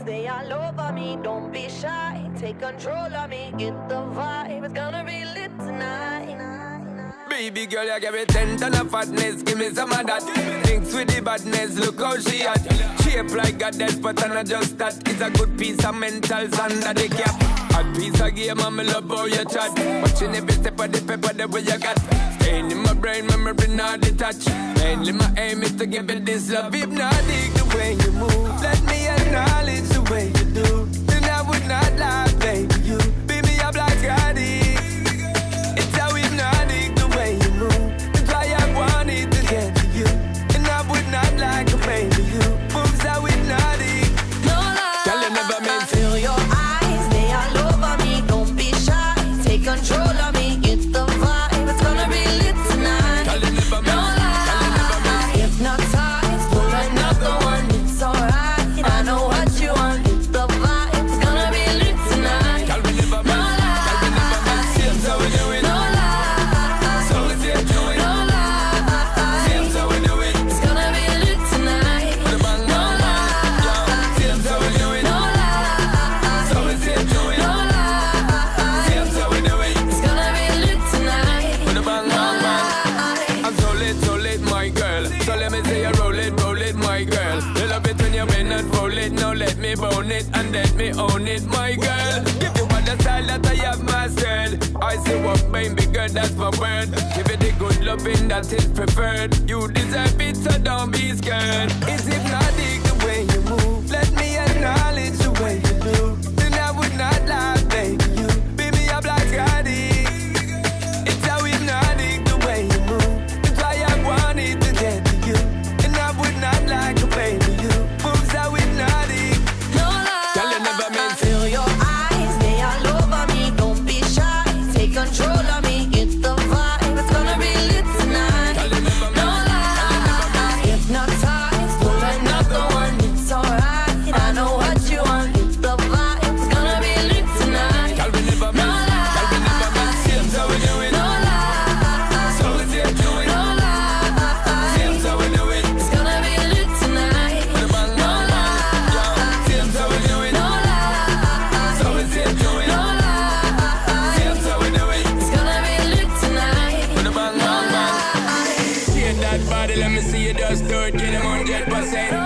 they all over me. Don't be shy, take control of me. Get the vibe, it's gonna be lit tonight. Baby girl, you give me 10 ton of fatness, give me some of that. Thinks with the badness, look how she at. Shape like a death, but I'm not just that. It's a good piece of mentals under the cap. A piece of game, I'm love how you chat. Watching every step of the paper, the way you got. Staying in my brain, memory not detached. Mainly my aim is to give it this love. Hypnotic the way you move. Let me acknowledge the way you do. Then I would not lie, baby. You beat me up like Scotty. It's how hypnotic the way you move. That's why I wanted to get to you. And I would not like a baby. You moves how hypnotic. No lie, Girl, you never meant to. feel your eyes, they all over me. Don't be shy, take control of me. Get the vibe, it's gonna be lit tonight. Girl, you never No meant. Girl, you never meant. lie, hypnotized, pull another one. It's alright, I know what you want. Get the vibe, it's gonna be lit tonight. Girl, we never No meant. Girl, we never meant. Seems how we do it. No lie, So we say do it. no lie, Seems how we do it. it's gonna be lit tonight. With a bang, No bang, bang. lie, Seems how we do it. no lie, So we say do it. no lie, Seems how we do it. it's gonna be lit tonight. With a bang, bang, bang. I'm so lit, my girl. So let me say you roll it, my girl. You love it when you bend and roll it. Now let me bone it and let me own it, my girl. Give you all the style that I have mastered. I say what baby girl, that's my word. Give it the good loving that is preferred. You deserve it, so don't be scared. It's hypnotic the way you move. Let me acknowledge the way you do. Then I would not lie, baby. You beat me up like Scotty. It's how hypnotic the way you move. That's why I wanted to get to you. And I would not like a baby. You moves how hypnotic. No lie, Girl, you never meant to. feel your eyes, they all over me. Don't be shy, take control of me. Get the vibe, it's gonna be lit tonight. Girl, you never No meant. lie, hypnotized, pull another one. It's alright, I know what you want. Get the vibe, it's gonna be lit tonight. Girl, we never No meant. Girl, we never meant. Seems how we do it. No lie, So we say do it. no lie, Seems how we do it. it's gonna be lit tonight. With a bang, No bang, bang. lie, Seems how we do it. no lie, So we say do it. no lie, Seems how we do it. it's gonna be lit tonight. With a bang, bang, bang. Shake that body, let me see you just do it. Get him 100%.